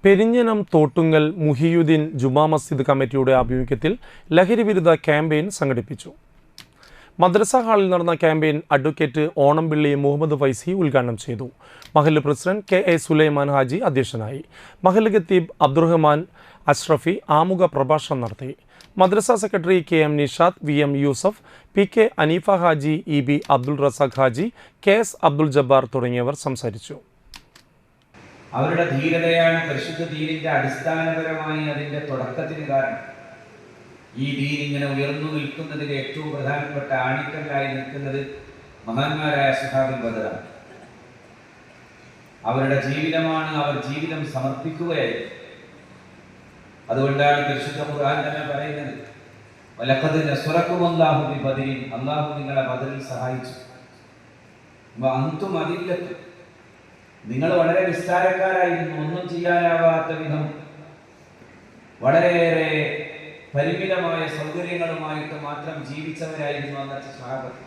പെരിഞ്ഞനം തോട്ടുങ്ങൽ മുഹിയുദ്ദീൻ ജുമാ മസ്ജിദ് കമ്മിറ്റിയുടെ ആഭിമുഖ്യത്തിൽ ലഹരിവിരുദ്ധ ക്യാമ്പയിൻ സംഘടിപ്പിച്ചു. മദ്രസ ഹാളിൽ നടന്ന ക്യാമ്പയിൻ അഡ്വക്കേറ്റ് ഓണംപിള്ളി മുഹമ്മദ് ഫൈസി ഉദ്ഘാടനം ചെയ്തു. മഹല്ല് president K A Sulaiman Haji അധ്യക്ഷനായി. മഹല്ല് ഖത്തീബ് അബ്ദുറഹ്മാൻ അഷ്റഫി ആമുഖ പ്രഭാഷണം നടത്തി. മദ്രസ secretary K M Nishad, V M Yusuf, P K Aneefa Haji, E B Abdul Razak Haji, K S Abdul Jabbar തുടങ്ങിയവർ സംസാരിച്ചു. അവരുടെ ധീരതയാണ് പരിശുദ്ധ ദീനിന്റെ അടിസ്ഥാനപരമായി അതിന്റെ തുടക്കത്തിന് കാരണം. ഈ ദീൻ ഇങ്ങനെ ഉയർന്നു നിൽക്കുന്നതിന് ഏറ്റവും പ്രധാനപ്പെട്ട ആണിക്കല്ലായി നിൽക്കുന്നത് മഹാന്മാരായ സ്വഹാബത്തുൽ ബദറാണ്. അവരുടെ ജീവിതമാണ്, അവർ ജീവിതം സമർപ്പിക്കുകയായിരുന്നു. അതുകൊണ്ടാണ് പരിശുദ്ധ ഖുർആൻ തന്നെ പറയുന്നത്, വലഖദ് നസ്റകുമുല്ലാഹു ബിബദരിൻ, അല്ലാഹു നിങ്ങളെ ബദറിൽ സഹായിച്ചു. വഅൻതും അദില്ലത്തു, നിങ്ങൾ വളരെ നിസ്സാരക്കാരായിരുന്നു, ഒന്നും ചെയ്യാനാവാത്ത വിധം വളരെയേറെ പരിമിതമായ സൗകര്യങ്ങളുമായിട്ട് മാത്രം ജീവിച്ചവരായിരുന്നു അന്നത്തെ സ്വഹാബത്ത്.